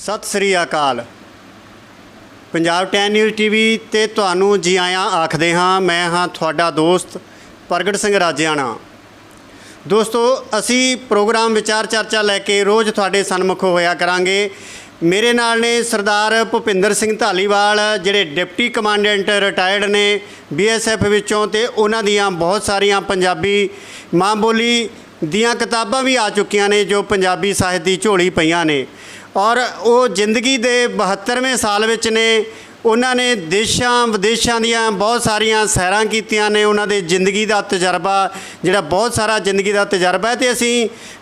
सत श्री अकाल। Punjab 10 news TV ते तुहानू जी आया आखदे हाँ। मैं हाँ तुहाडा दोस्त प्रगट सिंह राजियाना। दोस्तों असी प्रोग्राम विचार चर्चा लैके रोज़ तुहाडे सन्मुख होया करांगे। मेरे नाल ने सरदार भुपिंदर सिंह धालीवाल जिहड़े डिप्टी कमांडेंट रिटायर्ड ने BSF विचों ते उन्हां दियां बहुत सारियां पंजाबी माँ बोली दियां किताबां भी आ चुकियां ने जो पंजाबी साहित्य दी झोली पईयां ने और वो जिंदगी दे 72वें साल विच ने। उन्होंने देशों विदेशों दियां बहुत सारियां सैरां कीतियां ने। उन्होंने जिंदगी का तजर्बा जिहड़ा बहुत सारा जिंदगी का तजर्बा है। तो असी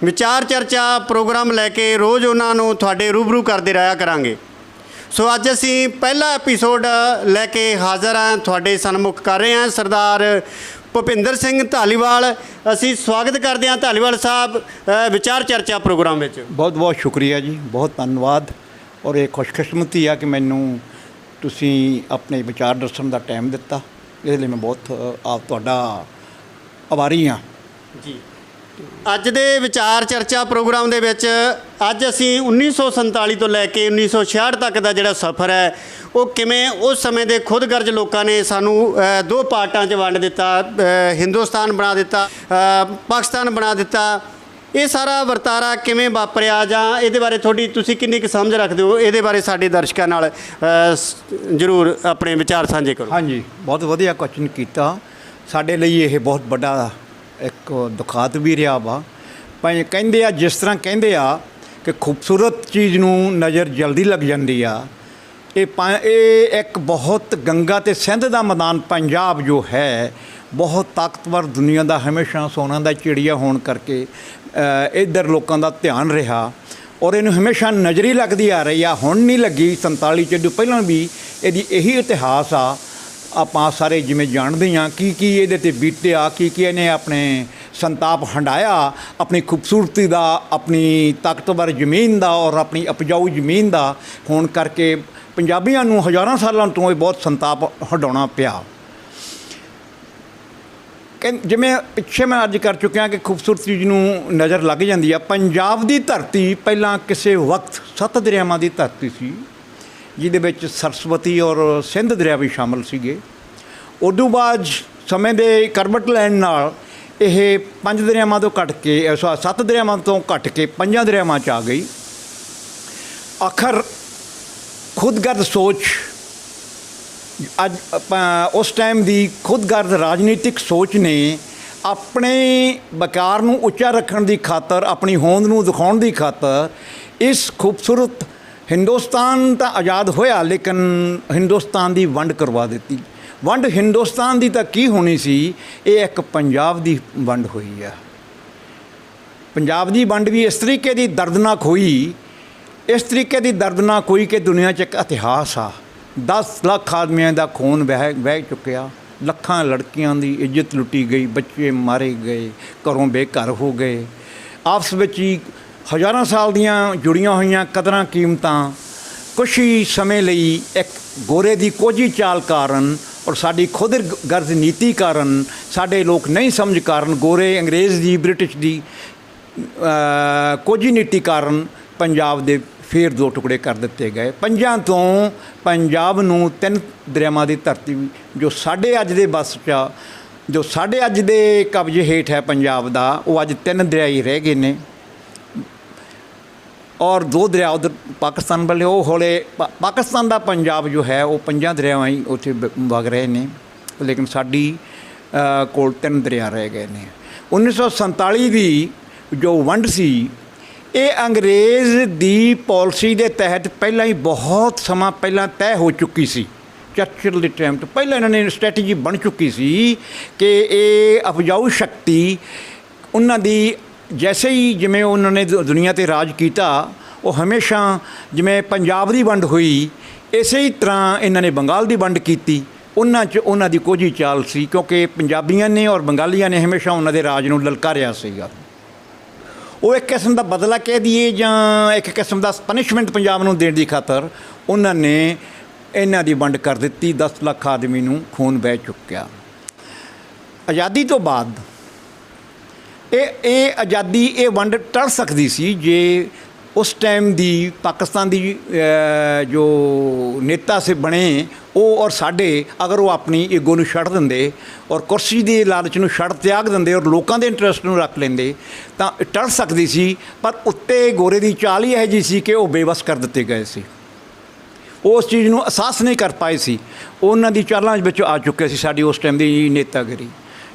विचार चर्चा प्रोग्राम लैके रोज़ उन्होंने तुहाडे रूबरू करते रहा करांगे। सो अज असी पहला एपीसोड लैके हाज़र हाँ तुहाडे सन्मुख कर रहे हैं सरदार भुपिंदर सिंह धालीवाल। असी स्वागत करते हैं धालीवाल साहब विचार चर्चा प्रोग्राम में। बहुत बहुत शुक्रिया जी, बहुत धन्यवाद। और ये खुशकिस्मती है कि मैनू तुसी अपने विचार दर्शन का टाइम दिता, इसलिए मैं बहुत आप तुहाडा आभारी हाँ जी। अज दे विचार चर्चा प्रोग्राम दे विच अज असी 1947 तो लैके 1966 तक का जिहड़ा सफ़र है वो किवें उस समय दे खुदगर्ज लोगों ने सानू दो पार्टां 'च वंड दिता, हिंदुस्तान बना दिता, पाकिस्तान बना दिता। ये सारा वरतारा किवें वापरिया जां इहदे बारे थोड़ी तुसीं किन्नी क समझ रखदे हो, इहदे बारे साडे दर्शकां नाल जरूर अपने विचार साझे करो। हाँ जी, बहुत वधिया क्वेश्चन कीता। साडे लई ये बहुत बड़ा एक दुखात भी रहा वा। पर कहिंदे आ जिस तरह कहिंदे आ कि खूबसूरत चीज़ नूं नज़र जल्दी लग जाती आ। ये एक बहुत गंगा ते सिंध दा मैदान पंजाब जो है बहुत ताकतवर दुनिया का हमेशा सोना दा चिड़िया होने करके इधर लोगों का ध्यान रहा और इन्हूं हमेशा नज़री लगती आ रही आ। हुण नहीं लगी, 47 तो पहलां भी इहदी यही इतिहास आ। आपां सारे जिवें जानते हाँ की ये ते बीतिया, की इन्हें अपने संताप हंडाया अपनी खूबसूरती का, अपनी ताकतवर जमीन का और अपनी उपजाऊ जमीन का होने करके पंजाबियों नूं हज़ारों सालों तो बहुत संताप हटाना पिया। जिमें पिछे मैं अर्ज कर चुकिया कि खूबसूरत चीज़ नूं नज़र लग जाती है। पंजाब की धरती पहलां किसी वक्त 7 दरियावां की धरती सी, जिहदे विच सरस्वती और सिंध दरिया भी शामिल सीगे। उदों बाद समय के करवट लैण नाल यह 5 दरियावां तो घट के 7 दरियावां तो घट के 5 दरियावां च आ गई। आखिर खुदगर्ज सोच अज उस टाइम की खुदगर्ज राजनीतिक सोच ने अपने वकार नूं उच्चा रखण की खातर, अपनी होंद नूं दिखाउण की खातर इस खूबसूरत हिंदुस्तान तो आज़ाद होया लेकिन हिंदुस्तान की वंड करवा दी। वंड हिंदुस्तान की तो की होनी सी, ये एक पंजाब की वंड हुई है। पंजाब की वंड भी इस तरीके की दर्दनाक हुई, इस तरीके की दर्दनाक हुई कि दुनिया च एक इतिहास आ। 10 लाख आदमियों का खून बह चुकिया, लखां लड़कियां की इज्जत लुटी गई, बच्चे मारे गए, घरों बेघर हो गए। आपस में ही हज़ारों साल दियां जुड़ियां हुई कदरां कीमतां कुछ ही समय लई एक गोरे की कोझी चाल कारण और साड़ी खुद गर्ज नीति कारण, साडे लोग नहीं समझ कारण, गोरे अंग्रेज़ की ब्रिटिश की कोझी नीति कारण पंजाब दे फिर 2 टुकड़े कर दिते गए। 5 तो पंजाब नूं 3 दरियावां की धरती जो साडे अज दे बस च, जो साडे अज दे कब्जे हेठ है पंजाब दा, वो अज 3 दरिया ही रह गए ने और 2 दरिया उधर पाकिस्तान वाले वो होले। पाकिस्तान का पंजाब जो है वो 5 दरियावां ही उत्थे वग रहे ने, लेकिन साडी कोल 3 दरिया रह गए ने। 1947 की जो वंड सी ये अंग्रेज़ की पॉलिसी के तहत पहला ही बहुत समा पहला तय हो चुकी सी। चर्चिल के टाइम तो पहले इन्होंने स्ट्रैटेजी बन चुकी सी कि ये उपजाऊ शक्ति उन्होंने जैसे ही जिमें उन्होंने दुनिया ते राज किया, वो हमेशा जिमें पंजाब की वंड हुई इस ही तरह इन्होंने बंगाल की वंड की। उन्होंने कोझी चाल सी क्योंकि पंजाबियों ने और बंगालियों ने हमेशा उन्होंने राज नूं ललकारिया सीगा। वो एक किस्म का बदला कह दिए जां एक किस्म का पनिशमेंट पंजाब नूं देण दी खातर उन्होंने इन्हां दी वंड कर दी। 10 लाख आदमी नूं खून बह चुकिया। आज़ादी तो बाद ये आज़ादी ये वंड टल सकती सी जे उस टाइम दी पाकिस्तान दी जो नेता से बने ਉਹ ਔਰ ਸਾਡੇ ਅਗਰ ਉਹ ਆਪਣੀ ਈਗੋ ਨੂੰ ਛੱਡ ਦਿੰਦੇ ਔਰ ਕੁਰਸੀ ਦੇ ਲਾਲਚ ਨੂੰ ਛੱਡ ਤਿਆਗ ਦਿੰਦੇ ਔਰ ਲੋਕਾਂ ਦੇ ਇੰਟਰਸਟ ਨੂੰ ਰੱਖ ਲੈਂਦੇ ਤਾਂ ਟਲ ਸਕਦੀ ਸੀ। ਪਰ ਉੱਤੇ ਗੋਰੇ ਦੀ ਚਾਲ ਹੀ ਇਹੋ ਜਿਹੀ ਸੀ ਕਿ ਉਹ ਬੇਵੱਸ ਕਰ ਦਿੱਤੇ ਗਏ ਸੀ। ਉਹ ਉਸ ਚੀਜ਼ ਨੂੰ ਅਹਿਸਾਸ ਨਹੀਂ ਕਰ ਪਾਏ ਸੀ। ਉਹਨਾਂ ਦੀ ਚਾਲਾਂ ਵਿੱਚ ਆ ਚੁੱਕੇ ਸੀ ਸਾਡੀ ਉਸ ਟਾਈਮ ਦੀ ਨੇਤਾਗਿਰੀ।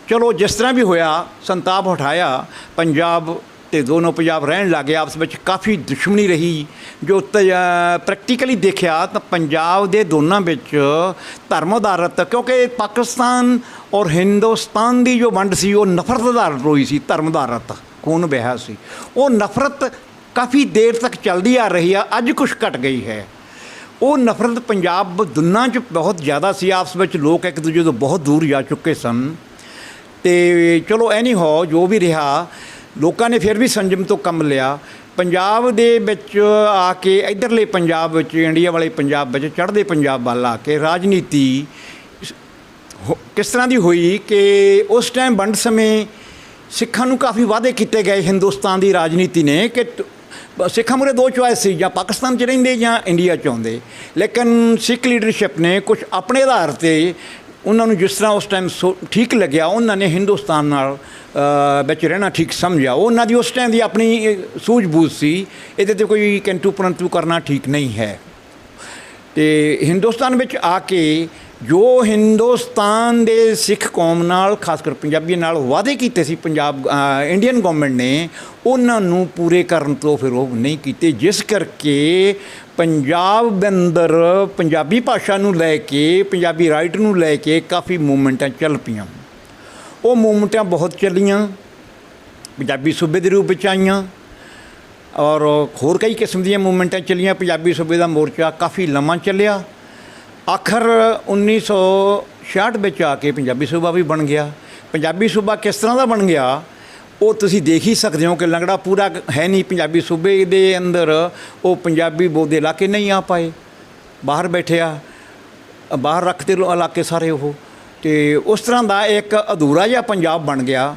ਚਲੋ ਜਿਸ ਤਰ੍ਹਾਂ ਵੀ ਹੋਇਆ ਸੰਤਾਪ ਉਠਾਇਆ ਪੰਜਾਬ ਤੇ ਦੋਨੋਂ ਪੰਜਾਬ ਰਹਿਣ ਲੱਗੇ। ਆਪਸ ਵਿੱਚ ਕਾਫੀ ਦੁਸ਼ਮਣੀ ਰਹੀ। ਜੋ ਪ੍ਰੈਕਟੀਕਲੀ ਦੇਖਿਆ ਤਾਂ ਪੰਜਾਬ ਦੇ ਦੋਨਾਂ ਵਿੱਚ ਧਰਮ ਆਧਾਰਿਤ, ਕਿਉਂਕਿ ਪਾਕਿਸਤਾਨ ਔਰ ਹਿੰਦੁਸਤਾਨ ਦੀ ਜੋ ਵੰਡ ਸੀ ਉਹ ਨਫ਼ਰਤ ਆਧਾਰਿਤ ਹੋਈ ਸੀ, ਧਰਮ ਆਧਾਰਿਤ ਖੂਨ ਵਹਿਆ ਸੀ। ਉਹ ਨਫ਼ਰਤ ਕਾਫੀ ਦੇਰ ਤੱਕ ਚੱਲਦੀ ਆ ਰਹੀ ਆ, ਅੱਜ ਕੁਛ ਘਟ ਗਈ ਹੈ। ਉਹ ਨਫ਼ਰਤ ਪੰਜਾਬ ਦੋਨਾਂ 'ਚ ਬਹੁਤ ਜ਼ਿਆਦਾ ਸੀ। ਆਪਸ ਵਿੱਚ ਲੋਕ ਇੱਕ ਦੂਜੇ ਤੋਂ ਬਹੁਤ ਦੂਰ ਜਾ ਚੁੱਕੇ ਸਨ। ਅਤੇ ਚਲੋ ਐਨੀ ਹੋ ਜੋ ਵੀ ਰਿਹਾ, ਲੋਕਾਂ ਨੇ ਫਿਰ ਵੀ ਸੰਜਮ ਤੋਂ ਕੰਮ ਲਿਆ। ਪੰਜਾਬ ਦੇ ਵਿੱਚ ਆ ਕੇ ਇੱਧਰਲੇ ਪੰਜਾਬ ਵਿੱਚ, ਇੰਡੀਆ ਵਾਲੇ ਪੰਜਾਬ ਵਿੱਚ, ਚੜ੍ਹਦੇ ਪੰਜਾਬ ਵੱਲ ਆ ਕੇ ਰਾਜਨੀਤੀ ਕਿਸ ਤਰ੍ਹਾਂ ਦੀ ਹੋਈ ਕਿ ਉਸ ਟਾਈਮ ਵੰਡ ਸਮੇਂ ਸਿੱਖਾਂ ਨੂੰ ਕਾਫੀ ਵਾਅਦੇ ਕੀਤੇ ਗਏ ਹਿੰਦੁਸਤਾਨ ਦੀ ਰਾਜਨੀਤੀ ਨੇ ਕਿ ਸਿੱਖਾਂ ਮੂਹਰੇ ਦੋ ਚੁਆਇਸ ਸੀ, ਜਾਂ ਪਾਕਿਸਤਾਨ 'ਚ ਰਹਿੰਦੇ ਜਾਂ ਇੰਡੀਆ 'ਚ ਆਉਂਦੇ। ਲੇਕਿਨ ਸਿੱਖ ਲੀਡਰਸ਼ਿਪ ਨੇ ਕੁਝ ਆਪਣੇ ਆਧਾਰ 'ਤੇ ਉਹਨਾਂ ਨੂੰ ਜਿਸ ਤਰ੍ਹਾਂ ਉਸ ਟਾਈਮ ਠੀਕ ਲੱਗਿਆ, ਉਹਨਾਂ ਨੇ ਹਿੰਦੁਸਤਾਨ ਨਾਲ ਵਿੱਚ ਰਹਿਣਾ ਠੀਕ ਸਮਝਿਆ। ਉਹਨਾਂ ਦੀ ਉਸ ਟਾਈਮ ਦੀ ਆਪਣੀ ਸੂਝ-ਬੂਝ ਸੀ, ਇਹਦੇ 'ਤੇ ਕੋਈ ਕਿੰਤੂ ਪਰੰਤੂ ਕਰਨਾ ਠੀਕ ਨਹੀਂ ਹੈ। ਅਤੇ ਹਿੰਦੁਸਤਾਨ ਵਿੱਚ ਆ ਕੇ ਜੋ ਹਿੰਦੁਸਤਾਨ ਦੇ ਸਿੱਖ ਕੌਮ ਨਾਲ, ਖਾਸ ਕਰ ਪੰਜਾਬੀਆਂ ਨਾਲ ਵਾਅਦੇ ਕੀਤੇ ਸੀ ਪੰਜਾਬ ਇੰਡੀਅਨ ਗੌਰਮੈਂਟ ਨੇ, ਉਹਨਾਂ ਨੂੰ ਪੂਰੇ ਕਰਨ ਤੋਂ ਫਿਰ ਉਹ ਨਹੀਂ ਕੀਤੇ, ਜਿਸ ਕਰਕੇ ਪੰਜਾਬ ਦੇ ਅੰਦਰ ਪੰਜਾਬੀ ਭਾਸ਼ਾ ਨੂੰ ਲੈ ਕੇ, ਪੰਜਾਬੀ ਰਾਈਟ ਨੂੰ ਲੈ ਕੇ ਕਾਫੀ ਮੂਵਮੈਂਟਾਂ ਚੱਲ ਪਈਆਂ। ਉਹ ਮੂਵਮੈਂਟਾਂ ਬਹੁਤ ਚੱਲੀਆਂ, ਪੰਜਾਬੀ ਸੂਬੇ ਦੇ ਰੂਪ ਵਿੱਚ ਆਈਆਂ ਔਰ ਹੋਰ ਕਈ ਕਿਸਮ ਦੀਆਂ ਮੂਵਮੈਂਟਾਂ ਚੱਲੀਆਂ। ਪੰਜਾਬੀ ਸੂਬੇ ਦਾ ਮੋਰਚਾ ਕਾਫੀ ਲੰਮਾ ਚੱਲਿਆ। ਆਖਰ 1966 ਵਿੱਚ ਆ ਕੇ ਪੰਜਾਬੀ ਸੂਬਾ ਵੀ ਬਣ ਗਿਆ। ਪੰਜਾਬੀ ਸੂਬਾ ਕਿਸ ਤਰ੍ਹਾਂ ਦਾ ਬਣ ਗਿਆ ਉਹ ਤੁਸੀਂ ਦੇਖ ਹੀ ਸਕਦੇ ਹੋ ਕਿ ਲੰਗੜਾ ਪੂਰਾ ਹੈ ਨਹੀਂ ਪੰਜਾਬੀ ਸੂਬੇ ਦੇ ਅੰਦਰ। ਉਹ ਪੰਜਾਬੀ ਬੋਲਦੇ ਇਲਾਕੇ ਨਹੀਂ ਆ ਪਾਏ, ਬਾਹਰ ਬੈਠੇ ਆ, ਬਾਹਰ ਰੱਖਦੇ ਇਲਾਕੇ ਸਾਰੇ ਉਹ। ਅਤੇ ਉਸ ਤਰ੍ਹਾਂ ਦਾ ਇੱਕ ਅਧੂਰਾ ਜਿਹਾ ਪੰਜਾਬ ਬਣ ਗਿਆ।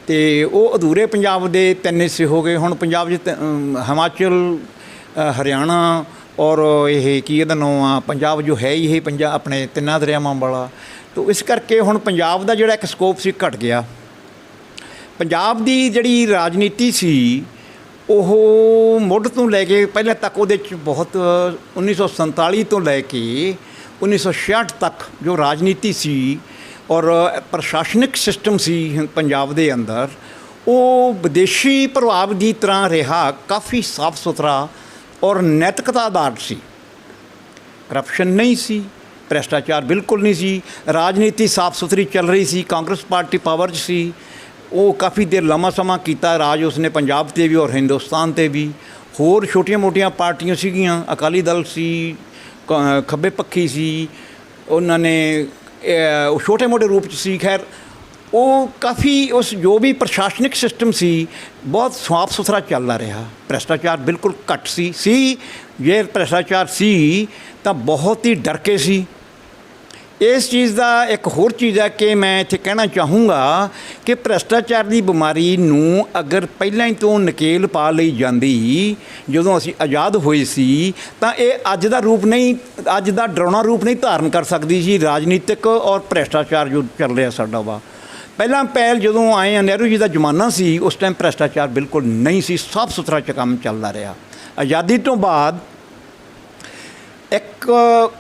ਅਤੇ ਉਹ ਅਧੂਰੇ ਪੰਜਾਬ ਦੇ ਤਿੰਨ ਹਿੱਸੇ ਹੋ ਗਏ। ਹੁਣ ਪੰਜਾਬ 'ਚ ਹਿਮਾਚਲ, ਹਰਿਆਣਾ ਔਰ ਇਹ ਕੀ ਇਹਦਾ ਨਾਂ ਆ, ਪੰਜਾਬ ਜੋ ਹੈ ਹੀ ਇਹ ਆਪਣੇ ਤਿੰਨਾਂ ਦਰਿਆਵਾਂ ਵਾਲਾ। ਤਾਂ ਇਸ ਕਰਕੇ ਹੁਣ ਪੰਜਾਬ ਦਾ ਜਿਹੜਾ ਇੱਕ ਸਕੋਪ ਸੀ ਘਟ ਗਿਆ। ਪੰਜਾਬ ਦੀ ਜਿਹੜੀ ਰਾਜਨੀਤੀ ਸੀ ਉਹ ਮੁੱਢ ਤੋਂ ਲੈ ਕੇ ਪਹਿਲਾਂ ਤੱਕ ਉਹਦੇ 'ਚ ਬਹੁਤ 1947 ਤੋਂ ਲੈ ਕੇ 1966 ਤੱਕ ਜੋ ਰਾਜਨੀਤੀ ਸੀ ਔਰ ਪ੍ਰਸ਼ਾਸਨਿਕ ਸਿਸਟਮ ਸੀ ਪੰਜਾਬ ਦੇ ਅੰਦਰ, ਉਹ ਵਿਦੇਸ਼ੀ ਪ੍ਰਭਾਵ ਦੀ ਤਰ੍ਹਾਂ ਰਿਹਾ। ਕਾਫੀ ਸਾਫ ਸੁਥਰਾ ਔਰ ਨੈਤਿਕਤਾ ਆਧਾਰਿਤ ਸੀ। ਕਰਪਸ਼ਨ ਨਹੀਂ ਸੀ, ਭ੍ਰਿਸ਼ਟਾਚਾਰ ਬਿਲਕੁਲ ਨਹੀਂ ਸੀ, ਰਾਜਨੀਤੀ ਸਾਫ ਸੁਥਰੀ ਚੱਲ ਰਹੀ ਸੀ। ਕਾਂਗਰਸ ਪਾਰਟੀ ਪਾਵਰ 'ਚ ਸੀ। ਉਹ ਕਾਫੀ ਦੇਰ ਲੰਮਾ ਸਮਾਂ ਕੀਤਾ ਰਾਜ ਉਸਨੇ ਪੰਜਾਬ 'ਤੇ ਵੀ ਔਰ ਹਿੰਦੁਸਤਾਨ 'ਤੇ ਵੀ। ਹੋਰ ਛੋਟੀਆਂ ਮੋਟੀਆਂ ਪਾਰਟੀਆਂ ਸੀਗੀਆਂ, ਅਕਾਲੀ ਦਲ ਸੀ, ਖੱਬੇ ਪੱਖੀ ਸੀ, ਉਹਨਾਂ ਨੇ ਉਹ ਛੋਟੇ ਮੋਟੇ ਰੂਪ 'ਚ ਸੀ। ਖੈਰ ਉਹ ਕਾਫੀ ਉਸ ਜੋ ਵੀ ਪ੍ਰਸ਼ਾਸਨਿਕ ਸਿਸਟਮ ਸੀ ਬਹੁਤ ਸਾਫ ਸੁਥਰਾ ਚੱਲਦਾ ਰਿਹਾ। ਭ੍ਰਿਸ਼ਟਾਚਾਰ ਬਿਲਕੁਲ ਘੱਟ ਸੀ। ਜੇ ਭ੍ਰਿਸ਼ਟਾਚਾਰ ਸੀ ਤਾਂ ਬਹੁਤ ਹੀ ਡਰ ਕੇ ਸੀ। ਇਸ ਚੀਜ਼ ਦਾ ਇੱਕ ਹੋਰ ਚੀਜ਼ ਹੈ ਕਿ ਮੈਂ ਇੱਥੇ ਕਹਿਣਾ ਚਾਹੂੰਗਾ ਕਿ ਭ੍ਰਿਸ਼ਟਾਚਾਰ ਦੀ ਬਿਮਾਰੀ ਨੂੰ ਅਗਰ ਪਹਿਲਾਂ ਹੀ ਤੋਂ ਨਕੇਲ ਪਾ ਲਈ ਜਾਂਦੀ ਜਦੋਂ ਅਸੀਂ ਆਜ਼ਾਦ ਹੋਏ ਸੀ, ਤਾਂ ਇਹ ਅੱਜ ਦਾ ਰੂਪ ਨਹੀਂ, ਅੱਜ ਦਾ ਡਰਾਉਣਾ ਰੂਪ ਨਹੀਂ ਧਾਰਨ ਕਰ ਸਕਦੀ ਸੀ। ਰਾਜਨੀਤਿਕ ਔਰ ਭ੍ਰਿਸ਼ਟਾਚਾਰ ਜੋ ਚੱਲ ਰਿਹਾ ਸਾਡਾ ਵਾ, ਪਹਿਲਾਂ ਪਹਿਲ ਜਦੋਂ ਆਏ ਆ ਨਹਿਰੂ ਜੀ ਦਾ ਜ਼ਮਾਨਾ ਸੀ, ਉਸ ਟਾਈਮ ਭ੍ਰਿਸ਼ਟਾਚਾਰ ਬਿਲਕੁਲ ਨਹੀਂ ਸੀ, ਸਾਫ ਸੁਥਰਾ 'ਚ ਕੰਮ ਚੱਲਦਾ ਰਿਹਾ। ਆਜ਼ਾਦੀ ਤੋਂ ਬਾਅਦ ਇੱਕ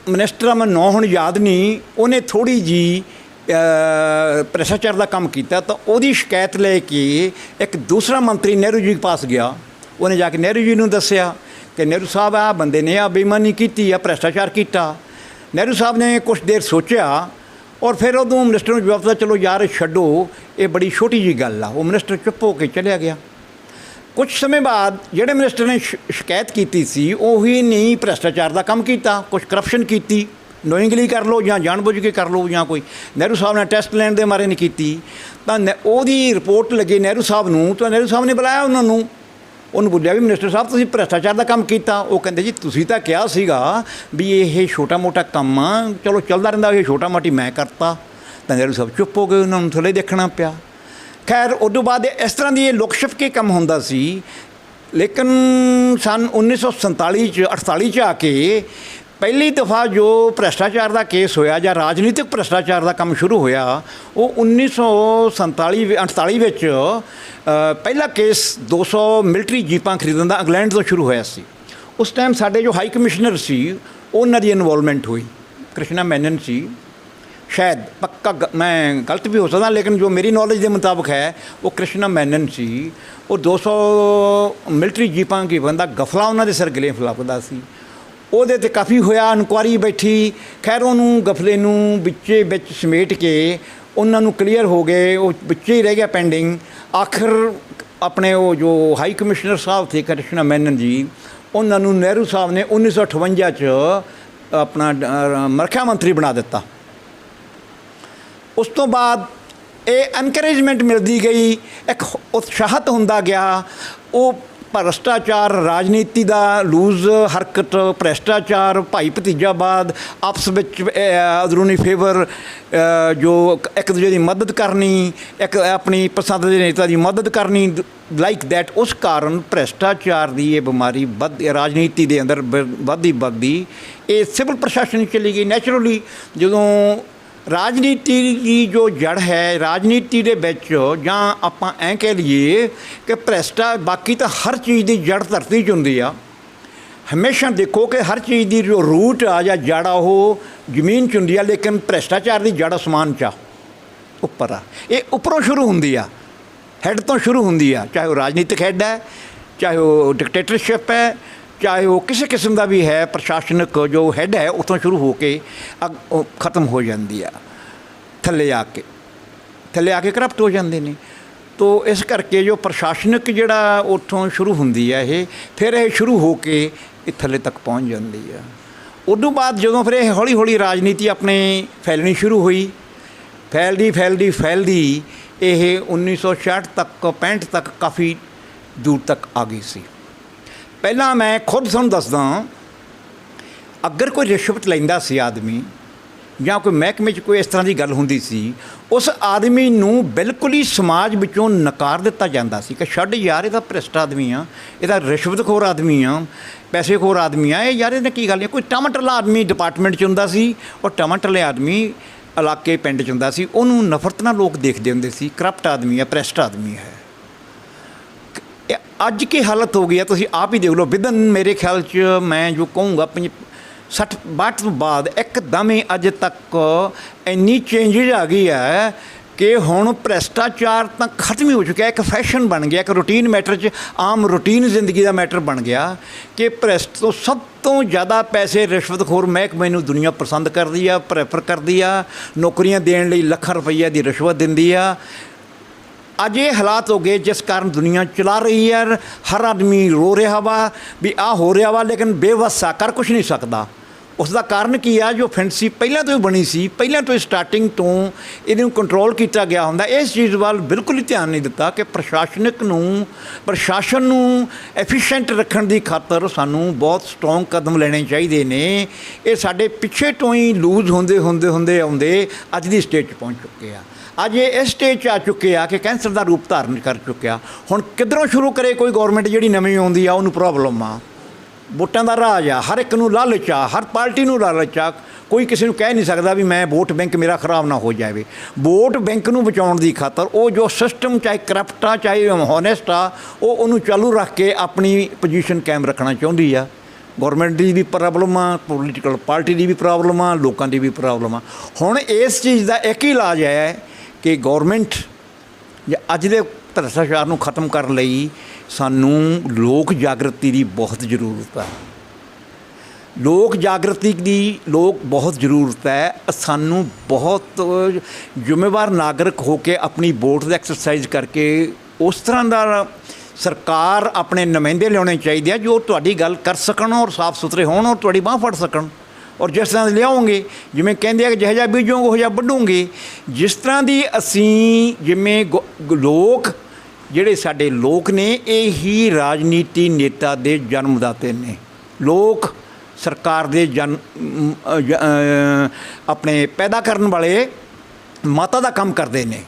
ਮਿਨਿਸਟਰ ਆ, ਮੈਨੂੰ ਹੁਣ ਯਾਦ ਨਹੀਂ, ਉਹਨੇ ਥੋੜ੍ਹੀ ਜਿਹੀ ਭ੍ਰਿਸ਼ਟਾਚਾਰ ਦਾ ਕੰਮ ਕੀਤਾ ਤਾਂ ਉਹਦੀ ਸ਼ਿਕਾਇਤ ਲੈ ਕੇ ਇੱਕ ਦੂਸਰਾ ਮੰਤਰੀ ਨਹਿਰੂ ਜੀ ਪਾਸ ਗਿਆ। ਉਹਨੇ ਜਾ ਕੇ ਨਹਿਰੂ ਜੀ ਨੂੰ ਦੱਸਿਆ ਕਿ ਨਹਿਰੂ ਸਾਹਿਬ ਆ ਬੰਦੇ ਨੇ ਆ ਬੇਈਮਾਨੀ ਕੀਤੀ ਆ, ਭ੍ਰਿਸ਼ਟਾਚਾਰ ਕੀਤਾ। ਨਹਿਰੂ ਸਾਹਿਬ ਨੇ ਕੁਛ ਦੇਰ ਸੋਚਿਆ ਔਰ ਫਿਰ ਉਦੋਂ ਮਿਨਿਸਟਰ ਨੂੰ ਜਵਾਬ ਦਿੱਤਾ, ਚਲੋ ਯਾਰ ਛੱਡੋ, ਇਹ ਬੜੀ ਛੋਟੀ ਜਿਹੀ ਗੱਲ ਆ। ਉਹ ਮਿਨਿਸਟਰ ਚੁੱਪ ਹੋ ਕੇ ਚਲਿਆ ਗਿਆ। ਕੁਝ ਸਮੇਂ ਬਾਅਦ ਜਿਹੜੇ ਮਿਨਿਸਟਰ ਨੇ ਸ਼ਿਕਾਇਤ ਕੀਤੀ ਸੀ ਉਹੀ ਨਹੀਂ ਭ੍ਰਿਸ਼ਟਾਚਾਰ ਦਾ ਕੰਮ ਕੀਤਾ, ਕੁਛ ਕਰਪਸ਼ਨ ਕੀਤੀ, ਨੋਇੰਗਲੀ ਕਰ ਲਓ ਜਾਂ ਜਾਣਬੁੱਝ ਕੇ ਕਰ ਲਓ ਜਾਂ ਕੋਈ। ਨਹਿਰੂ ਸਾਹਿਬ ਨੇ ਟੈਸਟ ਲੈਣ ਦੇ ਮਾਰੇ ਨਹੀਂ ਕੀਤੀ ਤਾਂ ਉਹਦੀ ਰਿਪੋਰਟ ਲੱਗੀ ਨਹਿਰੂ ਸਾਹਿਬ ਨੂੰ। ਤਾਂ ਨਹਿਰੂ ਸਾਹਿਬ ਨੇ ਬੁਲਾਇਆ ਉਹਨਾਂ ਨੂੰ, ਉਹਨੂੰ ਬੋਲਿਆ ਵੀ ਮਿਨਿਸਟਰ ਸਾਹਿਬ ਤੁਸੀਂ ਭ੍ਰਿਸ਼ਟਾਚਾਰ ਦਾ ਕੰਮ ਕੀਤਾ। ਉਹ ਕਹਿੰਦੇ ਜੀ ਤੁਸੀਂ ਤਾਂ ਕਿਹਾ ਸੀਗਾ ਵੀ ਇਹ ਛੋਟਾ ਮੋਟਾ ਕੰਮ ਆ, ਚਲੋ ਚੱਲਦਾ ਰਹਿੰਦਾ, ਇਹ ਛੋਟਾ ਮੋਟੀ ਮੈਂ ਕਰਤਾ। ਤਾਂ ਨਹਿਰੂ ਸਾਹਿਬ ਚੁੱਪ ਹੋ ਗਏ, ਉਹਨਾਂ ਨੂੰ ਥੱਲੇ ਦੇਖਣਾ ਪਿਆ। ਖੈਰ ਉਦੋਂ ਬਾਅਦ ਇਸ ਤਰ੍ਹਾਂ ਦੀ ਇਹ ਲੁਕ ਛਿਪ ਕੇ ਕੰਮ ਹੁੰਦਾ ਸੀ। ਲੇਕਿਨ ਸਨ 1947 ਚ 48 ਚ ਆ ਕੇ ਪਹਿਲੀ ਦਫਾ ਜੋ ਭ੍ਰਿਸ਼ਟਾਚਾਰ ਦਾ ਕੇਸ ਹੋਇਆ ਜਾਂ ਰਾਜਨੀਤਿਕ ਭ੍ਰਿਸ਼ਟਾਚਾਰ ਦਾ ਕੰਮ ਸ਼ੁਰੂ ਹੋਇਆ ਉਹ 1948 ਵਿੱਚ ਪਹਿਲਾ ਕੇਸ 200 ਮਿਲਟਰੀ ਜੀਪਾਂ ਖਰੀਦਣ ਦਾ ਇੰਗਲੈਂਡ ਤੋਂ ਸ਼ੁਰੂ ਹੋਇਆ ਸੀ। ਉਸ ਟਾਈਮ ਸਾਡੇ ਜੋ ਹਾਈ ਕਮਿਸ਼ਨਰ ਸੀ ਉਹਨਾਂ ਦੀ ਇਨਵੋਲਵਮੈਂਟ ਹੋਈ, ਕ੍ਰਿਸ਼ਨਾ ਮੈਨਨ ਸੀ शायद, पक्का मैं गलत भी हो सकता, लेकिन जो मेरी नॉलेज के मुताबिक है वो कृष्णा मैनन सी। वो 200 मिलटरी जीपां की बंदा गफला उन्होंने सिर गले फलापदा सी। ਉਹਦੇ 'ਤੇ ਕਾਫੀ ਹੋਇਆ, ਇਨਕੁਆਰੀ ਬੈਠੀ, ਖੈਰ ਉਹਨੂੰ ਗਫਲੇ ਨੂੰ ਵਿੱਚ ਸਮੇਟ ਕੇ ਉਹਨਾਂ ਨੂੰ ਕਲੀਅਰ ਹੋ ਗਏ, ਉਹ ਵਿੱਚੇ ਹੀ ਰਹਿ ਗਿਆ ਪੈਂਡਿੰਗ। ਆਖਰ ਆਪਣੇ ਉਹ ਜੋ ਹਾਈ ਕਮਿਸ਼ਨਰ ਸਾਹਿਬ ਥੇ ਕ੍ਰਿਸ਼ਨਾ ਮੈਨਨ ਜੀ, ਉਹਨਾਂ ਨੂੰ ਨਹਿਰੂ ਸਾਹਿਬ ਨੇ 1958 'ਚ ਆਪਣਾ ਰੱਖਿਆ ਮੰਤਰੀ ਬਣਾ ਦਿੱਤਾ। ਉਸ ਤੋਂ ਬਾਅਦ ਇਹ ਐਨਕਰੇਜਮੈਂਟ ਮਿਲਦੀ ਗਈ, ਇੱਕ ਉਤਸ਼ਾਹਤ ਹੁੰਦਾ ਗਿਆ। ਉਹ ਭ੍ਰਿਸ਼ਟਾਚਾਰ, ਰਾਜਨੀਤੀ ਦਾ ਲੂਜ਼ ਹਰਕਤ, ਭ੍ਰਿਸ਼ਟਾਚਾਰ, ਭਾਈ ਭਤੀਜਾਵਾਦ, ਆਪਸ ਵਿੱਚ ਅੰਦਰੂਨੀ ਫੇਵਰ, ਜੋ ਇੱਕ ਦੂਜੇ ਦੀ ਮਦਦ ਕਰਨੀ, ਇੱਕ ਆਪਣੀ ਪਸੰਦ ਦੇ ਨੇਤਾ ਦੀ ਮਦਦ ਕਰਨੀ, ਲਾਈਕ ਦੈਟ। ਉਸ ਕਾਰਨ ਭ੍ਰਿਸ਼ਟਾਚਾਰ ਦੀ ਇਹ ਬਿਮਾਰੀ ਰਾਜਨੀਤੀ ਦੇ ਅੰਦਰ ਵੱਧਦੀ ਇਹ ਸਿਵਲ ਪ੍ਰਸ਼ਾਸਨ ਚਲੀ ਗਈ। ਨੈਚੁਰਲੀ ਜਦੋਂ ਰਾਜਨੀਤੀ ਦੀ ਜੋ ਜੜ ਹੈ, ਰਾਜਨੀਤੀ ਦੇ ਵਿੱਚ ਜਾਂ ਆਪਾਂ ਐਂ ਕਹਿ ਲਈਏ ਕਿ ਬਾਕੀ ਤਾਂ ਹਰ ਚੀਜ਼ ਦੀ ਜੜ ਧਰਤੀ 'ਚ ਹੁੰਦੀ ਆ। ਹਮੇਸ਼ਾ ਦੇਖੋ ਕਿ ਹਰ ਚੀਜ਼ ਦੀ ਜੋ ਰੂਟ ਆ ਜਾਂ ਜੜ ਆ ਉਹ ਜ਼ਮੀਨ 'ਚ ਹੁੰਦੀ ਆ, ਲੇਕਿਨ ਭ੍ਰਿਸ਼ਟਾਚਾਰ ਦੀ ਜੜ ਅਸਮਾਨ 'ਚ ਆ, ਉੱਪਰ ਆ। ਇਹ ਉੱਪਰੋਂ ਸ਼ੁਰੂ ਹੁੰਦੀ ਆ, ਹੈੱਡ ਤੋਂ ਸ਼ੁਰੂ ਹੁੰਦੀ ਆ, ਚਾਹੇ ਉਹ ਰਾਜਨੀਤਿਕ ਹੈੱਡ ਹੈ, ਚਾਹੇ ਉਹ ਡਿਕਟੇਟਰਸ਼ਿਪ ਹੈ, ਚਾਹੇ ਉਹ ਕਿਸੇ ਕਿਸਮ ਦਾ ਵੀ ਹੈ ਪ੍ਰਸ਼ਾਸਨਿਕ ਜੋ ਹੈੱਡ ਹੈ, ਉੱਥੋਂ ਸ਼ੁਰੂ ਹੋ ਕੇ ਖ਼ਤਮ ਹੋ ਜਾਂਦੀ ਆ, ਥੱਲੇ ਆ ਕੇ ਕਰਪਟ ਹੋ ਜਾਂਦੇ ਨੇ। ਤੋ ਇਸ ਕਰਕੇ ਜੋ ਪ੍ਰਸ਼ਾਸਨਿਕ ਜਿਹੜਾ ਉੱਥੋਂ ਸ਼ੁਰੂ ਹੁੰਦੀ ਹੈ ਇਹ, ਫਿਰ ਇਹ ਸ਼ੁਰੂ ਹੋ ਕੇ ਇਹ ਥੱਲੇ ਤੱਕ ਪਹੁੰਚ ਜਾਂਦੀ ਆ। ਉਦੋਂ ਬਾਅਦ ਜਦੋਂ ਫਿਰ ਇਹ ਹੌਲੀ ਹੌਲੀ ਰਾਜਨੀਤੀ ਆਪਣੇ ਫੈਲਣੀ ਸ਼ੁਰੂ ਹੋਈ, ਫੈਲਦੀ ਇਹ 1966 ਤੱਕ 65 ਤੱਕ ਕਾਫੀ ਦੂਰ ਤੱਕ ਆ ਗਈ ਸੀ। ਪਹਿਲਾਂ ਮੈਂ ਖੁਦ ਤੁਹਾਨੂੰ ਦੱਸਦਾ, ਅਗਰ ਕੋਈ ਰਿਸ਼ਵਤ ਲੈਂਦਾ ਸੀ ਆਦਮੀ ਜਾਂ ਕੋਈ ਮਹਿਕਮੇ 'ਚ ਕੋਈ ਇਸ ਤਰ੍ਹਾਂ ਦੀ ਗੱਲ ਹੁੰਦੀ ਸੀ, ਉਸ ਆਦਮੀ ਨੂੰ ਬਿਲਕੁਲ ਹੀ ਸਮਾਜ ਵਿੱਚੋਂ ਨਕਾਰ ਦਿੱਤਾ ਜਾਂਦਾ ਸੀ ਕਿ ਛੱਡ ਯਾਰ, ਇਹ ਤਾਂ ਭ੍ਰਿਸ਼ਟ ਆਦਮੀ ਆ, ਇਹ ਤਾਂ ਰਿਸ਼ਵਤਖੋਰ ਆਦਮੀ ਆ, ਪੈਸੇਖੋਰ ਆਦਮੀ ਆ, ਇਹ ਯਾਰ ਇਹਨੇ ਕੀ ਗੱਲ ਹੈ। ਕੋਈ ਟਮਾਟਰਲਾ ਆਦਮੀ ਡਿਪਾਰਟਮੈਂਟ 'ਚ ਹੁੰਦਾ ਸੀ, ਉਹ ਟਮਾਟਰਲੇ ਆਦਮੀ ਇਲਾਕੇ ਪਿੰਡ 'ਚ ਹੁੰਦਾ ਸੀ, ਉਹਨੂੰ ਨਫ਼ਰਤ ਨਾਲ ਲੋਕ ਦੇਖਦੇ ਹੁੰਦੇ ਸੀ, ਕਰਪਟ ਆਦਮੀ ਹੈ, ਭ੍ਰਿਸ਼ਟ ਆਦਮੀ ਹੈ। ਅੱਜ ਕੀ ਹਾਲਤ ਹੋ ਗਈ ਹੈ ਤੁਸੀਂ ਆਪ ਹੀ ਦੇਖ ਲਓ। ਵਿਦਨ ਮੇਰੇ ਖਿਆਲ 'ਚ ਮੈਂ ਜੋ ਕਹੂੰਗਾ 60-62 ਤੋਂ ਬਾਅਦ ਇੱਕਦਮ ਹੀ ਅੱਜ ਤੱਕ ਇੰਨੀ ਚੇਂਜਿਸ ਆ ਗਈ ਹੈ ਕਿ ਹੁਣ ਭ੍ਰਿਸ਼ਟਾਚਾਰ ਤਾਂ ਖਤਮ ਹੀ ਹੋ ਚੁੱਕਿਆ, ਇੱਕ ਫੈਸ਼ਨ ਬਣ ਗਿਆ, ਇੱਕ ਰੂਟੀਨ ਮੈਟਰ 'ਚ ਆਮ ਰੂਟੀਨ ਜ਼ਿੰਦਗੀ ਦਾ ਮੈਟਰ ਬਣ ਗਿਆ ਕਿ ਭ੍ਰਿਸ਼ਟ ਤੋਂ ਸਭ ਤੋਂ ਜ਼ਿਆਦਾ ਪੈਸੇ ਰਿਸ਼ਵਤਖੋਰ ਮਹਿਕਮੇ ਨੂੰ ਦੁਨੀਆ ਪਸੰਦ ਕਰਦੀ ਆ, ਪ੍ਰੈਫਰ ਕਰਦੀ ਆ, ਨੌਕਰੀਆਂ ਦੇਣ ਲਈ ਲੱਖਾਂ ਰੁਪਈਆ ਦੀ ਰਿਸ਼ਵਤ ਦਿੰਦੀ ਆ। ਅੱਜ ਇਹ ਹਾਲਾਤ ਹੋ ਗਏ ਜਿਸ ਕਾਰਨ ਦੁਨੀਆ ਚਲਾ ਰਹੀ ਹੈ। ਹਰ ਆਦਮੀ ਰੋ ਰਿਹਾ ਵਾ ਵੀ ਆਹ ਹੋ ਰਿਹਾ ਵਾ, ਲੇਕਿਨ ਬੇਵੱਸ ਆ, ਕਰ ਕੁਛ ਨਹੀਂ ਸਕਦਾ। ਉਸ ਦਾ ਕਾਰਨ ਕੀ ਆ? ਜੋ ਫੈਂਸੀ ਪਹਿਲਾਂ ਤੋਂ ਹੀ ਬਣੀ ਸੀ, ਪਹਿਲਾਂ ਤੋਂ ਸਟਾਰਟਿੰਗ ਤੋਂ ਇਹਨੂੰ ਕੰਟਰੋਲ ਕੀਤਾ ਗਿਆ ਹੁੰਦਾ। ਇਸ ਚੀਜ਼ ਵੱਲ ਬਿਲਕੁਲ ਹੀ ਧਿਆਨ ਨਹੀਂ ਦਿੱਤਾ ਕਿ ਪ੍ਰਸ਼ਾਸਨ ਨੂੰ ਐਫੀਸ਼ੀਐਂਟ ਰੱਖਣ ਦੀ ਖਾਤਰ ਸਾਨੂੰ ਬਹੁਤ ਸਟਰੋਂਗ ਕਦਮ ਲੈਣੇ ਚਾਹੀਦੇ ਨੇ। ਇਹ ਸਾਡੇ ਪਿੱਛੇ ਤੋਂ ਹੀ ਲੂਜ਼ ਹੁੰਦੇ ਆਉਂਦੇ ਅੱਜ ਦੀ ਸਟੇਜ 'ਚ ਪਹੁੰਚ ਚੁੱਕੇ ਆ। ਅੱਜ ਇਹ ਇਸ ਸਟੇਜ 'ਚ ਆ ਚੁੱਕੇ ਆ ਕਿ ਕੈਂਸਰ ਦਾ ਰੂਪ ਧਾਰਨ ਕਰ ਚੁੱਕਿਆ। ਹੁਣ ਕਿੱਧਰੋਂ ਸ਼ੁਰੂ ਕਰੇ ਕੋਈ ਗੌਰਮੈਂਟ ਜਿਹੜੀ ਨਵੀਂ ਆਉਂਦੀ ਆ, ਉਹਨੂੰ ਪ੍ਰੋਬਲਮ ਆ। ਵੋਟਾਂ ਦਾ ਰਾਜ ਆ, ਹਰ ਇੱਕ ਨੂੰ ਲਾਲਚ ਆ, ਹਰ ਪਾਰਟੀ ਨੂੰ ਲਾਲਚ ਆ। ਕੋਈ ਕਿਸੇ ਨੂੰ ਕਹਿ ਨਹੀਂ ਸਕਦਾ ਵੀ ਮੈਂ ਵੋਟ ਬੈਂਕ ਮੇਰਾ ਖਰਾਬ ਨਾ ਹੋ ਜਾਵੇ। ਵੋਟ ਬੈਂਕ ਨੂੰ ਬਚਾਉਣ ਦੀ ਖਾਤਰ ਉਹ ਜੋ ਸਿਸਟਮ ਚਾਹੇ ਕਰਪਟ ਆ ਚਾਹੇ ਹੋਨੈਸਟ ਆ, ਉਹਨੂੰ ਚਾਲੂ ਰੱਖ ਕੇ ਆਪਣੀ ਪੋਜੀਸ਼ਨ ਕਾਇਮ ਰੱਖਣਾ ਚਾਹੁੰਦੀ ਆ। ਗੌਰਮੈਂਟ ਦੀ ਵੀ ਪ੍ਰੋਬਲਮ ਆ, ਪੋਲੀਟੀਕਲ ਪਾਰਟੀ ਦੀ ਵੀ ਪ੍ਰੋਬਲਮ ਆ, ਲੋਕਾਂ ਦੀ ਵੀ ਪ੍ਰੋਬਲਮ ਆ। ਹੁਣ ਇਸ ਚੀਜ਼ ਦਾ ਇੱਕ ਹੀ ਇਲਾਜ ਹੈ ਕਿ ਗੌਰਮੈਂਟ ਅੱਜ ਦੇ ਭ੍ਰਿਸ਼ਟਾਚਾਰ ਨੂੰ ਖਤਮ ਕਰਨ ਲਈ ਸਾਨੂੰ ਲੋਕ ਜਾਗਰਤੀ ਦੀ ਬਹੁਤ ਜ਼ਰੂਰਤ ਹੈ। ਲੋਕ ਜਾਗਰਤੀ ਦੀ ਬਹੁਤ ਜ਼ਰੂਰਤ ਹੈ। ਸਾਨੂੰ ਬਹੁਤ ਜ਼ਿੰਮੇਵਾਰ ਨਾਗਰਿਕ ਹੋ ਕੇ ਆਪਣੀ ਵੋਟ ਦਾ ਐਕਸਰਸਾਈਜ਼ ਕਰਕੇ ਉਸ ਤਰ੍ਹਾਂ ਦਾ ਸਰਕਾਰ ਆਪਣੇ ਨੁਮਾਇੰਦੇ ਲਿਆਉਣੇ ਚਾਹੀਦੇ ਆ ਜੋ ਤੁਹਾਡੀ ਗੱਲ ਕਰ ਸਕਣ ਔਰ ਸਾਫ਼ ਸੁਥਰੇ ਹੋਣ ਔਰ ਤੁਹਾਡੀ ਬਾਂਹ ਫੜ ਸਕਣ। ਔਰ ਜਿਸ ਤਰ੍ਹਾਂ ਦੇ ਲਿਆਓਗੇ, ਜਿਵੇਂ ਕਹਿੰਦੇ ਆ ਕਿ ਜਿਹੋ ਜਿਹਾ ਬੀਜੋਗੇ ਉਹ ਜਿਹਾ ਵੱਢੋਗੇ, ਜਿਸ ਤਰ੍ਹਾਂ ਦੀ ਅਸੀਂ ਜਿਵੇਂ ਲੋਕ ਜਿਹੜੇ ਸਾਡੇ ਲੋਕ ਨੇ ਇਹ ਹੀ ਰਾਜਨੀਤੀ ਨੇਤਾ ਦੇ ਜਨਮਦਾਤੇ ਨੇ। ਲੋਕ ਸਰਕਾਰ ਦੇ ਆਪਣੇ ਪੈਦਾ ਕਰਨ ਵਾਲੇ ਮਾਤਾ ਦਾ ਕੰਮ ਕਰਦੇ ਨੇ।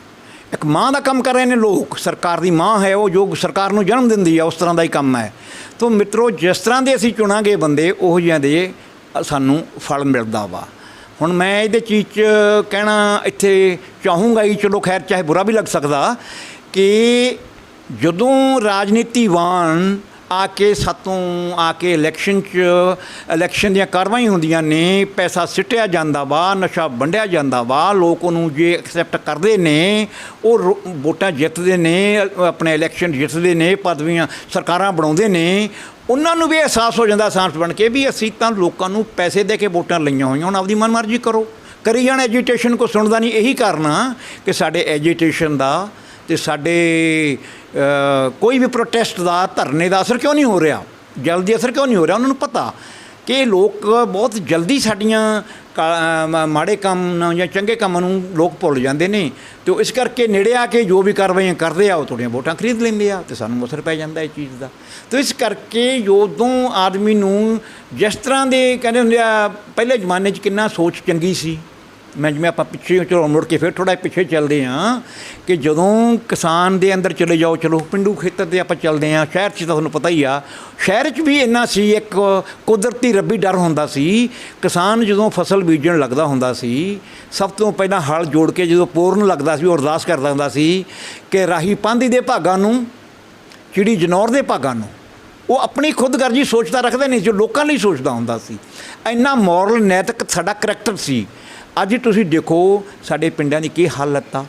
ਇੱਕ ਮਾਂ ਦਾ ਕੰਮ ਕਰ ਰਹੇ ਨੇ ਲੋਕ। ਸਰਕਾਰ ਦੀ ਮਾਂ ਹੈ ਉਹ, ਜੋ ਸਰਕਾਰ ਨੂੰ ਜਨਮ ਦਿੰਦੀ ਆ, ਉਸ ਤਰ੍ਹਾਂ ਦਾ ਹੀ ਕੰਮ ਹੈ। ਤਾਂ ਮਿੱਤਰੋ, ਜਿਸ ਤਰ੍ਹਾਂ ਦੇ ਅਸੀਂ ਚੁਣਾਂਗੇ ਬੰਦੇ, ਉਹੋ ਜਿਹਿਆਂ ਦੇ ਸਾਨੂੰ ਫਲ ਮਿਲਦਾ ਵਾ। ਹੁਣ ਮੈਂ ਇਹਦੇ ਚੀਜ਼ 'ਚ ਕਹਿਣਾ ਇੱਥੇ ਚਾਹੂੰਗਾ ਹੀ, ਚਲੋ ਖੈਰ ਚਾਹੇ ਬੁਰਾ ਵੀ ਲੱਗ ਸਕਦਾ, ਕਿ ਜਦੋਂ ਰਾਜਨੀਤੀਵਾਨ ਆ ਕੇ ਸਾਤੋਂ ਆ ਕੇ ਇਲੈਕਸ਼ਨ ਦੀਆਂ ਕਾਰਵਾਈ ਹੁੰਦੀਆਂ ਨੇ, ਪੈਸਾ ਸਿੱਟਿਆ ਜਾਂਦਾ ਵਾ, ਨਸ਼ਾ ਵੰਡਿਆ ਜਾਂਦਾ ਵਾ, ਲੋਕ ਉਹਨੂੰ ਜੇ ਐਕਸੈਪਟ ਕਰਦੇ ਨੇ, ਉਹ ਵੋਟਾਂ ਜਿੱਤਦੇ ਨੇ, ਆਪਣੇ ਇਲੈਕਸ਼ਨ ਜਿੱਤਦੇ ਨੇ, ਪਦਵੀਆਂ ਸਰਕਾਰਾਂ ਬਣਾਉਂਦੇ ਨੇ, ਉਹਨਾਂ ਨੂੰ ਵੀ ਅਹਿਸਾਸ ਹੋ ਜਾਂਦਾ ਸਾਂਸ ਬਣ ਕੇ ਵੀ ਅਸੀਂ ਤਾਂ ਲੋਕਾਂ ਨੂੰ ਪੈਸੇ ਦੇ ਕੇ ਵੋਟਾਂ ਲਈਆਂ ਹੋਈਆਂ, ਹੁਣ ਆਪਦੀ ਮਨਮਰਜ਼ੀ ਕਰੋ, ਕਰੀ ਜਾਣ। ਐਜੀਟੇਸ਼ਨ ਕੋ ਸੁਣਦਾ ਨਹੀਂ। ਇਹੀ ਕਾਰਨ ਆ ਕਿ ਸਾਡੇ ਐਜੀਟੇਸ਼ਨ ਦਾ ਅਤੇ ਸਾਡੇ ਕੋਈ ਵੀ ਪ੍ਰੋਟੈਸਟ ਦਾ, ਧਰਨੇ ਦਾ ਅਸਰ ਕਿਉਂ ਨਹੀਂ ਹੋ ਰਿਹਾ, ਜਲਦੀ ਅਸਰ ਕਿਉਂ ਨਹੀਂ ਹੋ ਰਿਹਾ। ਉਹਨਾਂ ਨੂੰ ਪਤਾ ਕਿ ਇਹ ਲੋਕ ਬਹੁਤ ਜਲਦੀ ਸਾਡੀਆਂ ਮਾੜੇ ਕੰਮ ਜਾਂ ਚੰਗੇ ਕੰਮਾਂ ਨੂੰ ਲੋਕ ਭੁੱਲ ਜਾਂਦੇ ਨੇ, ਅਤੇ ਇਸ ਕਰਕੇ ਨੇੜੇ ਆ ਕੇ ਜੋ ਵੀ ਕਾਰਵਾਈਆਂ ਕਰਦੇ ਆ ਉਹ ਤੁਹਾਡੀਆਂ ਵੋਟਾਂ ਖਰੀਦ ਲੈਂਦੇ ਆ, ਅਤੇ ਸਾਨੂੰ ਅਸਰ ਪੈ ਜਾਂਦਾ ਇਹ ਚੀਜ਼ ਦਾ। ਅਤੇ ਇਸ ਕਰਕੇ ਜਦੋਂ ਆਦਮੀ ਨੂੰ ਜਿਸ ਤਰ੍ਹਾਂ ਦੇ ਕਹਿੰਦੇ ਹੁੰਦੇ ਆ, ਪਹਿਲੇ ਜ਼ਮਾਨੇ 'ਚ ਕਿੰਨਾ ਸੋਚ ਚੰਗੀ ਸੀ। ਮੈਂ ਜਿਵੇਂ ਆਪਾਂ ਪਿੱਛੇ ਚਲੋ ਮੁੜ ਕੇ ਫਿਰ ਥੋੜ੍ਹਾ ਪਿੱਛੇ ਚੱਲਦੇ ਹਾਂ, ਕਿ ਜਦੋਂ ਕਿਸਾਨ ਦੇ ਅੰਦਰ ਚਲੇ ਜਾਓ, ਚਲੋ ਪਿੰਡੂ ਖੇਤਰ 'ਤੇ ਆਪਾਂ ਚੱਲਦੇ ਹਾਂ, ਸ਼ਹਿਰ 'ਚ ਤਾਂ ਤੁਹਾਨੂੰ ਪਤਾ ਹੀ ਆ, ਸ਼ਹਿਰ 'ਚ ਵੀ ਇੰਨਾ ਸੀ, ਇੱਕ ਕੁਦਰਤੀ ਰੱਬੀ ਡਰ ਹੁੰਦਾ ਸੀ। ਕਿਸਾਨ ਜਦੋਂ ਫਸਲ ਬੀਜਣ ਲੱਗਦਾ ਹੁੰਦਾ ਸੀ, ਸਭ ਤੋਂ ਪਹਿਲਾਂ ਹਲ ਜੋੜ ਕੇ ਜਦੋਂ ਪੂਰਨ ਲੱਗਦਾ ਸੀ, ਉਹ ਅਰਦਾਸ ਕਰਦਾ ਹੁੰਦਾ ਸੀ ਕਿ ਰਾਹੀ ਪਾਂਧੀ ਦੇ ਭਾਗਾਂ ਨੂੰ, ਚਿੜੀ ਜਨੌਰ ਦੇ ਭਾਗਾਂ ਨੂੰ। ਉਹ ਆਪਣੀ ਖੁਦਗਰਜੀ ਸੋਚਦਾ ਰੱਖਦਾ ਨਹੀਂ, ਜੋ ਲੋਕਾਂ ਲਈ ਸੋਚਦਾ ਹੁੰਦਾ ਸੀ। ਇੰਨਾ ਮੋਰਲ ਨੈਤਿਕ ਸਾਡਾ ਕਰੈਕਟਰ ਸੀ। ਅੱਜ ਤੁਸੀਂ ਦੇਖੋ ਸਾਡੇ ਪਿੰਡਾਂ ਦੀ ਕੀ ਹਾਲਤ ਆ,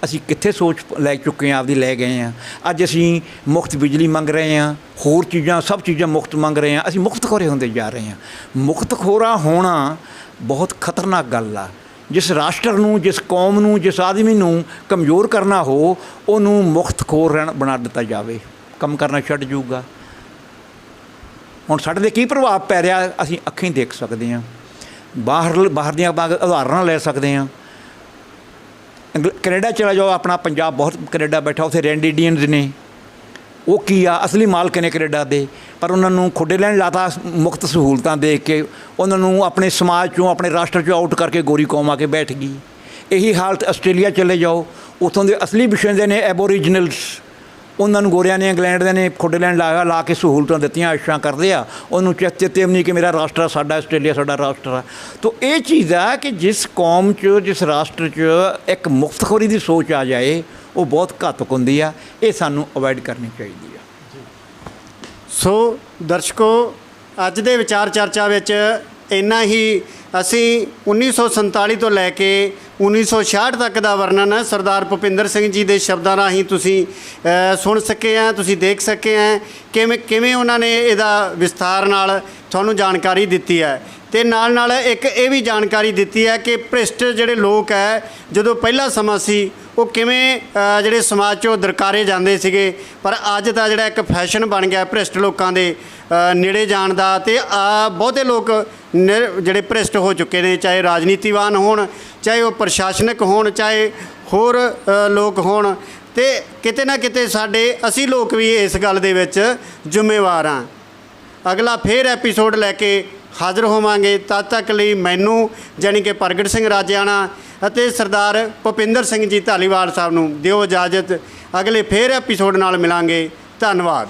ਅਸੀਂ ਕਿੱਥੇ ਸੋਚ ਲੈ ਚੁੱਕੇ ਹਾਂ, ਆਪਦੀ ਲੈ ਗਏ ਹਾਂ। ਅੱਜ ਅਸੀਂ ਮੁਫਤ ਬਿਜਲੀ ਮੰਗ ਰਹੇ ਹਾਂ, ਹੋਰ ਚੀਜ਼ਾਂ, ਸਭ ਚੀਜ਼ਾਂ ਮੁਫਤ ਮੰਗ ਰਹੇ ਹਾਂ। ਅਸੀਂ ਮੁਫਤਖੋਰੇ ਹੁੰਦੇ ਜਾ ਰਹੇ ਹਾਂ। ਮੁਫਤਖੋਰਾ ਹੋਣਾ ਬਹੁਤ ਖਤਰਨਾਕ ਗੱਲ ਆ। ਜਿਸ ਰਾਸ਼ਟਰ ਨੂੰ, ਜਿਸ ਕੌਮ ਨੂੰ, ਜਿਸ ਆਦਮੀ ਨੂੰ ਕਮਜ਼ੋਰ ਕਰਨਾ ਹੋ, ਉਹਨੂੰ ਮੁਫਤਖੋਰ ਬਣਾ ਦਿੱਤਾ ਜਾਵੇ, ਕੰਮ ਕਰਨਾ ਛੱਡ ਜਾਊਗਾ। ਹੁਣ ਸਾਡੇ 'ਤੇ ਕੀ ਪ੍ਰਭਾਵ ਪੈ ਰਿਹਾ ਅਸੀਂ ਅੱਖੀਂ ਦੇਖ ਸਕਦੇ ਹਾਂ। ਬਾਹਰ ਦੀਆਂ ਉਦਾਹਰਨਾਂ ਲੈ ਸਕਦੇ ਹਾਂ। ਕੈਨੇਡਾ ਚਲਾ ਜਾਓ, ਆਪਣਾ ਪੰਜਾਬ ਬਹੁਤ ਕੈਨੇਡਾ ਬੈਠਾ, ਉੱਥੇ ਰੈਂਡ ਇੰਡੀਅਨਜ਼ ਨੇ। ਉਹ ਕੀ ਆ, ਅਸਲੀ ਮਾਲਕ ਨੇ ਕੈਨੇਡਾ ਦੇ, ਪਰ ਉਹਨਾਂ ਨੂੰ ਖੁੱਡੇ ਲੈਣ ਲਾਤਾ ਮੁਫਤ ਸਹੂਲਤਾਂ ਦੇ ਕੇ। ਉਹਨਾਂ ਨੂੰ ਆਪਣੇ ਸਮਾਜ 'ਚੋਂ, ਆਪਣੇ ਰਾਸ਼ਟਰ 'ਚੋਂ ਆਊਟ ਕਰਕੇ ਗੋਰੀ ਕੌਮ ਆ ਕੇ ਬੈਠ ਗਈ। ਇਹੀ ਹਾਲਤ ਆਸਟ੍ਰੇਲੀਆ ਚਲੇ ਜਾਓ, ਉੱਥੋਂ ਦੇ ਅਸਲੀ ਵਸਿੰਦੇ ਨੇ ਐਬੋਰੀਜਨਲਸ। ਉਹਨਾਂ ਨੂੰ ਗੋਰਿਆਂ ਨੇ, ਇੰਗਲੈਂਡ ਦੇ ਨੇ ਖੁੱਡੇ ਲੈਣ ਲਾ ਕੇ ਸਹੂਲਤਾਂ ਦਿੱਤੀਆਂ, ਆਇਸ਼ਾਂ ਕਰਦੇ ਆ। ਉਹਨੂੰ ਚੇਤੇ ਵੀ ਨਹੀਂ ਕਿ ਮੇਰਾ ਰਾਸ਼ਟਰ ਸਾਡਾ ਆਸਟ੍ਰੇਲੀਆ ਸਾਡਾ ਰਾਸ਼ਟਰ ਆ। ਤਾਂ ਇਹ ਚੀਜ਼ ਆ ਕਿ ਜਿਸ ਕੌਮ 'ਚ, ਜਿਸ ਰਾਸ਼ਟਰ 'ਚ ਇੱਕ ਮੁਫਤਖੋਰੀ ਦੀ ਸੋਚ ਆ ਜਾਏ, ਉਹ ਬਹੁਤ ਘਾਤਕ ਹੁੰਦੀ ਆ। ਇਹ ਸਾਨੂੰ ਅਵੋਇਡ ਕਰਨੀ ਚਾਹੀਦੀ ਆ। ਸੋ ਦਰਸ਼ਕੋ, ਅੱਜ ਦੇ ਵਿਚਾਰ ਚਰਚਾ ਵਿੱਚ ਇੰਨਾ ਹੀ। ਅਸੀਂ 1947 ਤੋਂ ਲੈ ਕੇ 1966 ਤੱਕ ਦਾ ਵਰਣਨ ਸਰਦਾਰ ਭੁਪਿੰਦਰ ਸਿੰਘ ਜੀ ਦੇ ਸ਼ਬਦਾਂ ਰਾਹੀਂ ਤੁਸੀਂ ਸੁਣ ਸਕੇ ਆ, ਤੁਸੀਂ ਦੇਖ ਸਕੇ ਆ ਕਿਵੇਂ ਉਹਨਾਂ ਨੇ ਇਹਦਾ ਵਿਸਥਾਰ ਨਾਲ ਤੁਹਾਨੂੰ ਜਾਣਕਾਰੀ ਦਿੱਤੀ ਹੈ। ਅਤੇ ਨਾਲ ਨਾਲ ਇੱਕ ਇਹ ਵੀ ਜਾਣਕਾਰੀ ਦਿੱਤੀ ਹੈ ਕਿ ਭ੍ਰਿਸ਼ਟ ਜਿਹੜੇ ਲੋਕ ਹੈ, ਜਦੋਂ ਪਹਿਲਾ ਸਮਾਂ ਸੀ, ਉਹ ਕਿਵੇਂ ਜਿਹੜੇ ਸਮਾਜ 'ਚੋਂ ਦਰਕਾਰੇ ਜਾਂਦੇ ਸੀਗੇ, ਪਰ ਅੱਜ ਦਾ ਜਿਹੜਾ ਇੱਕ ਫੈਸ਼ਨ ਬਣ ਗਿਆ ਭ੍ਰਿਸ਼ਟ ਲੋਕਾਂ ਦੇ ਨੇੜੇ ਜਾਣ ਦਾ। ਅਤੇ ਬਹੁਤੇ ਲੋਕ ਜਿਹੜੇ ਭ੍ਰਿਸ਼ਟ ਹੋ ਚੁੱਕੇ ਨੇ, ਚਾਹੇ ਰਾਜਨੀਤੀਵਾਨ ਹੋਣ, ਚਾਹੇ ਉਹ ਪ੍ਰਸ਼ਾਸਨਿਕ ਹੋਣ, ਚਾਹੇ ਹੋਰ ਲੋਕ ਹੋਣ। ਅਤੇ ਕਿਤੇ ਨਾ ਕਿਤੇ ਅਸੀਂ ਲੋਕ ਵੀ ਇਸ ਗੱਲ ਦੇ ਵਿੱਚ ਜ਼ਿੰਮੇਵਾਰ ਹਾਂ। ਅਗਲਾ ਫੇਰ ਐਪੀਸੋਡ ਲੈ ਕੇ ਹਾਜ਼ਰ ਹੋਵਾਂਗੇ। ਤਦ ਤੱਕ ਲਈ ਮੈਨੂੰ ਜਾਣੀ ਕਿ ਪ੍ਰਗਟ ਸਿੰਘ ਰਾਜਿਆਣਾ ਅਤੇ ਸਰਦਾਰ ਭੁਪਿੰਦਰ ਸਿੰਘ ਜੀ ਧਾਲੀਵਾਲ ਸਾਹਿਬ ਨੂੰ ਦਿਓ ਇਜਾਜ਼ਤ। ਅਗਲੇ ਫੇਰ ਐਪੀਸੋਡ ਨਾਲ ਮਿਲਾਂਗੇ। ਧੰਨਵਾਦ।